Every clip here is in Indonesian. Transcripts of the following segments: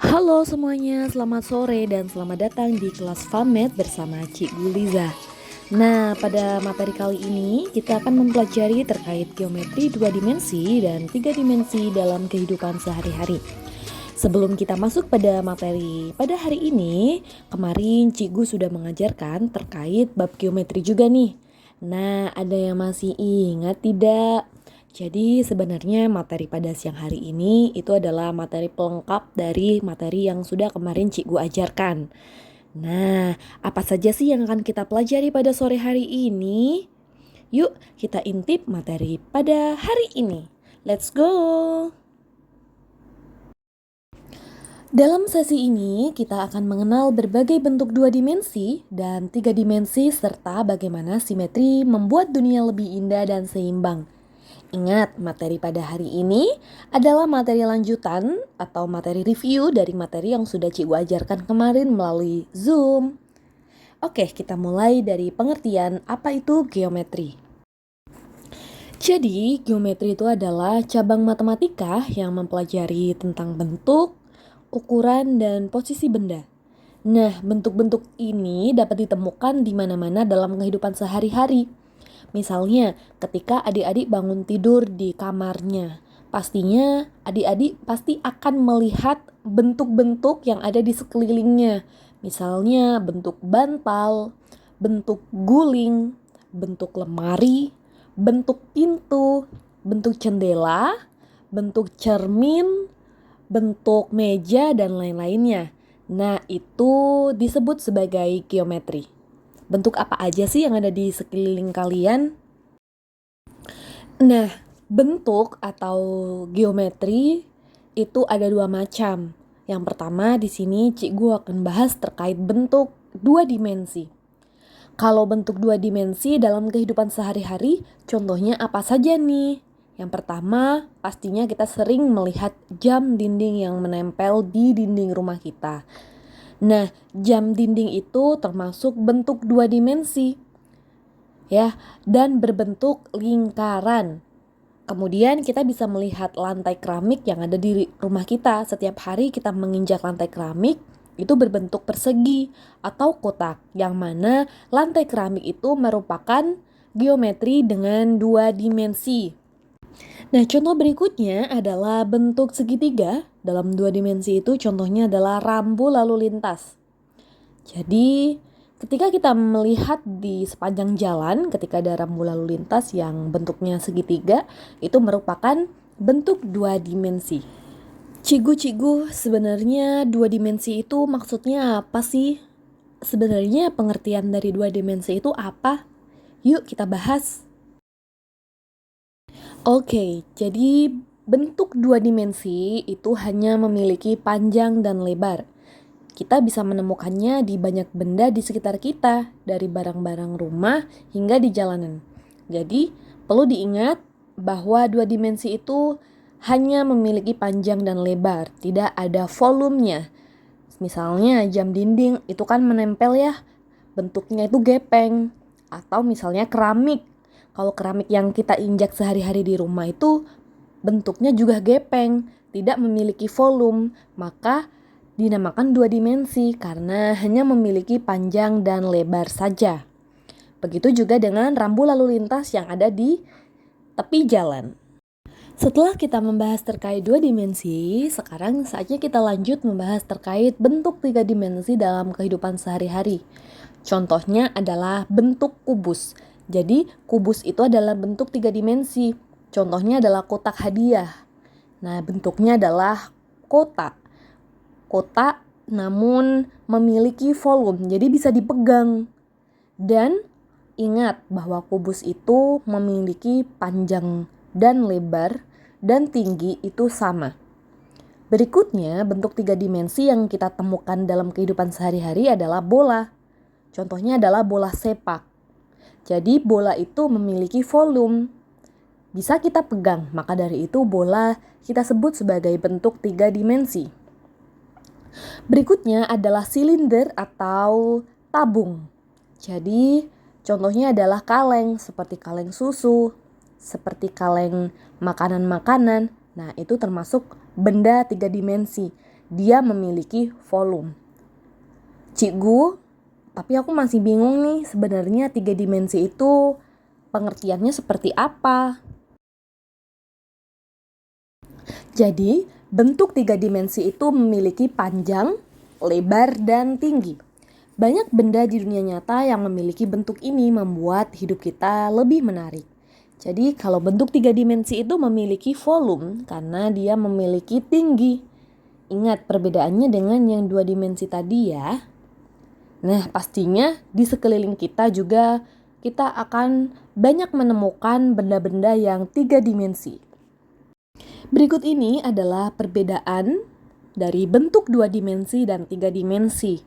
Halo semuanya, selamat sore dan selamat datang di kelas FAMED bersama Cikgu Liza. Nah, pada materi kali ini kita akan mempelajari terkait geometri 2 dimensi dan 3 dimensi dalam kehidupan sehari-hari. Sebelum kita masuk pada materi pada hari ini, kemarin Cikgu sudah mengajarkan terkait bab geometri juga nih. Nah, ada yang masih ingat tidak? Jadi sebenarnya materi pada siang hari ini itu adalah materi pelengkap dari materi yang sudah kemarin Cikgu ajarkan. Nah, apa saja sih yang akan kita pelajari pada sore hari ini? Yuk, kita intip materi pada hari ini. Let's go! Dalam sesi ini, kita akan mengenal berbagai bentuk 2 dimensi dan 3 dimensi serta bagaimana simetri membuat dunia lebih indah dan seimbang. Ingat, materi pada hari ini adalah materi lanjutan atau materi review dari materi yang sudah Cikgu ajarkan kemarin melalui Zoom. Oke, kita mulai dari pengertian apa itu geometri. Jadi, geometri itu adalah cabang matematika yang mempelajari tentang bentuk, ukuran, dan posisi benda. Nah, bentuk-bentuk ini dapat ditemukan di mana-mana dalam kehidupan sehari-hari. Misalnya, ketika adik-adik bangun tidur di kamarnya, pastinya adik-adik pasti akan melihat bentuk-bentuk yang ada di sekelilingnya. Misalnya, bentuk bantal, bentuk guling, bentuk lemari, bentuk pintu, bentuk jendela, bentuk cermin, bentuk meja, dan lain-lainnya. Nah, itu disebut sebagai geometri. Bentuk apa aja sih yang ada di sekeliling kalian? Nah, bentuk atau geometri itu ada 2 macam. Yang pertama di sini Cikgu akan bahas terkait bentuk 2 dimensi. Kalau bentuk 2 dimensi dalam kehidupan sehari-hari, contohnya apa saja nih? Yang pertama, pastinya kita sering melihat jam dinding yang menempel di dinding rumah kita. Nah, jam dinding itu termasuk bentuk 2 dimensi, ya, dan berbentuk lingkaran. Kemudian kita bisa melihat lantai keramik yang ada di rumah kita. Setiap hari kita menginjak lantai keramik, itu berbentuk persegi atau kotak, yang mana lantai keramik itu merupakan geometri dengan 2 dimensi. Nah, contoh berikutnya adalah bentuk segitiga. Dalam 2 dimensi itu contohnya adalah rambu lalu lintas. Jadi, ketika kita melihat di sepanjang jalan, ketika ada rambu lalu lintas yang bentuknya segitiga, itu merupakan bentuk 2 dimensi. Cigu-cigu, sebenarnya 2 dimensi itu maksudnya apa sih? Sebenarnya pengertian dari 2 dimensi itu apa? Yuk kita bahas. Oke, jadi bentuk 2 dimensi itu hanya memiliki panjang dan lebar. Kita bisa menemukannya di banyak benda di sekitar kita, dari barang-barang rumah hingga di jalanan. Jadi, perlu diingat bahwa 2 dimensi itu hanya memiliki panjang dan lebar, tidak ada volumenya. Misalnya jam dinding itu kan menempel ya, bentuknya itu gepeng. Atau misalnya keramik. Kalau keramik yang kita injak sehari-hari di rumah itu bentuknya juga gepeng, tidak memiliki volume, maka dinamakan 2 dimensi karena hanya memiliki panjang dan lebar saja. Begitu juga dengan rambu lalu lintas yang ada di tepi jalan. Setelah kita membahas terkait 2 dimensi, sekarang saatnya kita lanjut membahas terkait bentuk 3 dimensi dalam kehidupan sehari-hari. Contohnya adalah bentuk kubus. Jadi, kubus itu adalah bentuk 3 dimensi. Contohnya adalah kotak hadiah. Nah, bentuknya adalah kotak. Kotak namun memiliki volume, jadi bisa dipegang. Dan ingat bahwa kubus itu memiliki panjang dan lebar dan tinggi itu sama. Berikutnya, bentuk 3 dimensi yang kita temukan dalam kehidupan sehari-hari adalah bola. Contohnya adalah bola sepak. Jadi bola itu memiliki volume, bisa kita pegang, maka dari itu bola kita sebut sebagai bentuk 3 dimensi. Berikutnya adalah silinder atau tabung. Jadi contohnya adalah kaleng, seperti kaleng susu, seperti kaleng makanan-makanan. Nah, itu termasuk benda 3 dimensi. dia memiliki volume. Cikgu, tapi aku masih bingung nih, sebenarnya 3 dimensi itu pengertiannya seperti apa? Jadi, bentuk 3 dimensi itu memiliki panjang, lebar, dan tinggi. Banyak benda di dunia nyata yang memiliki bentuk ini membuat hidup kita lebih menarik. Jadi, kalau bentuk 3 dimensi itu memiliki volume karena dia memiliki tinggi. Ingat perbedaannya dengan yang 2 dimensi tadi ya. Nah, pastinya di sekeliling kita juga kita akan banyak menemukan benda-benda yang 3 dimensi. Berikut ini adalah perbedaan dari bentuk 2 dimensi dan 3 dimensi.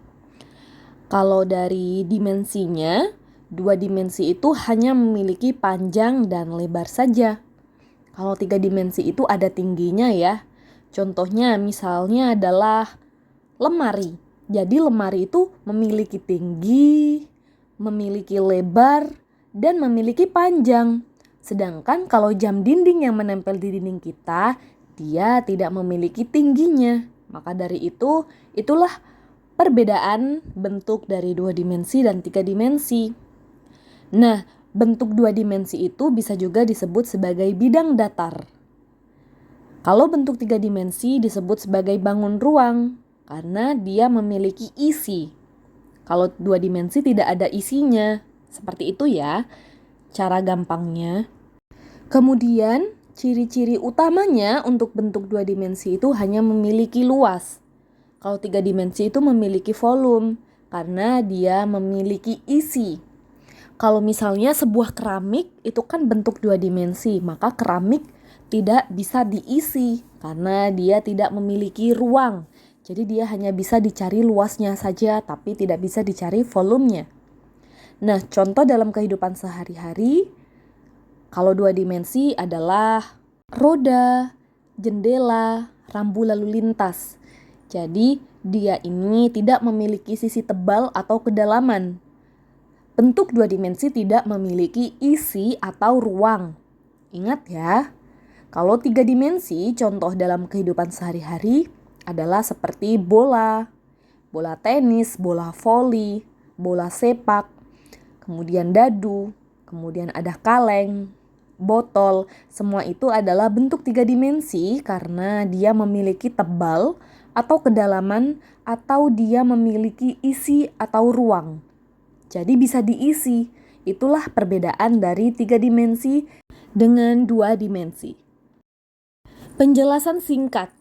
Kalau dari dimensinya, 2 dimensi itu hanya memiliki panjang dan lebar saja. Kalau 3 dimensi itu ada tingginya ya. Contohnya misalnya adalah lemari. Jadi lemari itu memiliki tinggi, memiliki lebar, dan memiliki panjang. Sedangkan kalau jam dinding yang menempel di dinding kita, dia tidak memiliki tingginya. Maka dari itu, itulah perbedaan bentuk dari 2 dimensi dan 3 dimensi. Nah, bentuk 2 dimensi itu bisa juga disebut sebagai bidang datar. Kalau bentuk 3 dimensi disebut sebagai bangun ruang, karena dia memiliki isi. Kalau 2 dimensi tidak ada isinya. Seperti itu ya, cara gampangnya. Kemudian, ciri-ciri utamanya untuk bentuk 2 dimensi itu hanya memiliki luas. Kalau 3 dimensi itu memiliki volume, karena dia memiliki isi. Kalau misalnya sebuah keramik itu kan bentuk 2 dimensi, maka keramik tidak bisa diisi karena dia tidak memiliki ruang. Jadi dia hanya bisa dicari luasnya saja, tapi tidak bisa dicari volumenya. Nah, contoh dalam kehidupan sehari-hari, kalau 2 dimensi adalah roda, jendela, rambu lalu lintas. Jadi, dia ini tidak memiliki sisi tebal atau kedalaman. Bentuk 2 dimensi tidak memiliki isi atau ruang. Ingat ya, kalau 3 dimensi, contoh dalam kehidupan sehari-hari adalah seperti bola, bola tenis, bola voli, bola sepak, kemudian dadu, kemudian ada kaleng, botol. Semua itu adalah bentuk 3 dimensi karena dia memiliki tebal atau kedalaman atau dia memiliki isi atau ruang. Jadi bisa diisi. Itulah perbedaan dari 3 dimensi dengan 2 dimensi. Penjelasan singkat.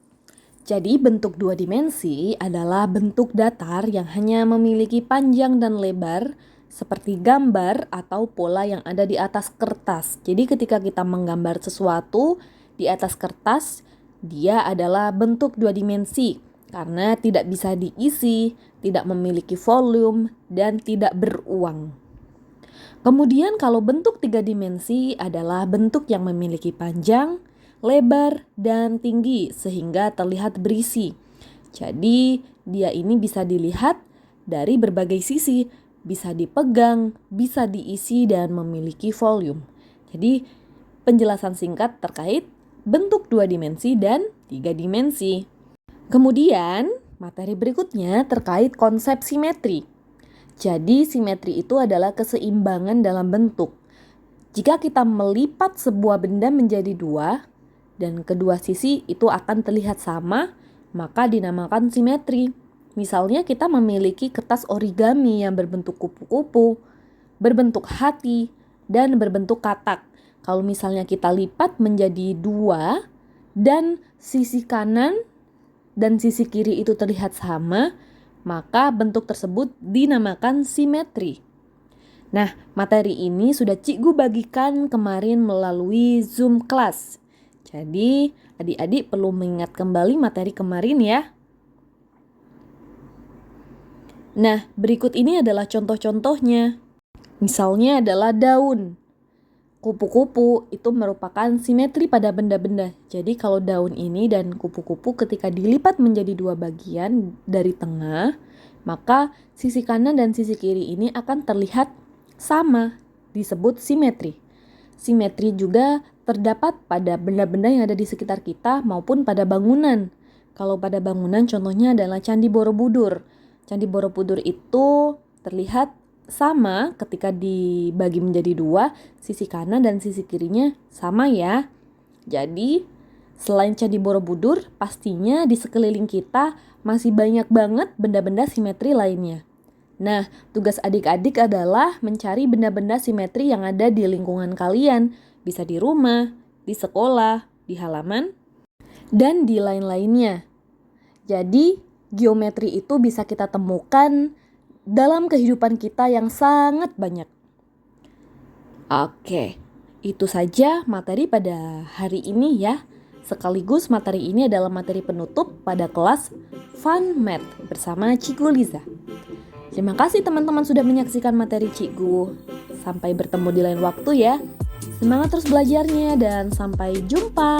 Jadi bentuk 2 dimensi adalah bentuk datar yang hanya memiliki panjang dan lebar seperti gambar atau pola yang ada di atas kertas. Jadi ketika kita menggambar sesuatu di atas kertas, dia adalah bentuk 2 dimensi karena tidak bisa diisi, tidak memiliki volume, dan tidak beruang. Kemudian kalau bentuk 3 dimensi adalah bentuk yang memiliki panjang, lebar, dan tinggi sehingga terlihat berisi. Jadi dia ini bisa dilihat dari berbagai sisi, bisa dipegang, bisa diisi, dan memiliki volume. Jadi penjelasan singkat terkait bentuk 2 dimensi dan 3 dimensi. Kemudian materi berikutnya terkait konsep simetri. Jadi simetri itu adalah keseimbangan dalam bentuk. Jika kita melipat sebuah benda menjadi 2, dan kedua sisi itu akan terlihat sama, maka dinamakan simetri. Misalnya kita memiliki kertas origami yang berbentuk kupu-kupu, berbentuk hati, dan berbentuk katak. Kalau misalnya kita lipat menjadi 2, dan sisi kanan dan sisi kiri itu terlihat sama, maka bentuk tersebut dinamakan simetri. Nah, materi ini sudah Cikgu bagikan kemarin melalui Zoom class. Jadi, adik-adik perlu mengingat kembali materi kemarin ya. Nah, berikut ini adalah contoh-contohnya. Misalnya adalah daun. Kupu-kupu itu merupakan simetri pada benda-benda. Jadi kalau daun ini dan kupu-kupu ketika dilipat menjadi 2 bagian dari tengah, maka sisi kanan dan sisi kiri ini akan terlihat sama, disebut simetri. Simetri juga terdapat pada benda-benda yang ada di sekitar kita maupun pada bangunan. Kalau pada bangunan contohnya adalah Candi Borobudur. Candi Borobudur itu terlihat sama ketika dibagi menjadi dua, sisi kanan dan sisi kirinya sama ya. Jadi selain Candi Borobudur, pastinya di sekeliling kita masih banyak banget benda-benda simetri lainnya. Nah, tugas adik-adik adalah mencari benda-benda simetri yang ada di lingkungan kalian. Bisa di rumah, di sekolah, di halaman, dan di lain-lainnya. Jadi, geometri itu bisa kita temukan dalam kehidupan kita yang sangat banyak. Oke, itu saja materi pada hari ini ya. Sekaligus materi ini adalah materi penutup pada kelas Fun Math bersama Cikgu Liza. Terima kasih teman-teman sudah menyaksikan materi Cikgu. Sampai bertemu di lain waktu ya. Semangat terus belajarnya dan sampai jumpa.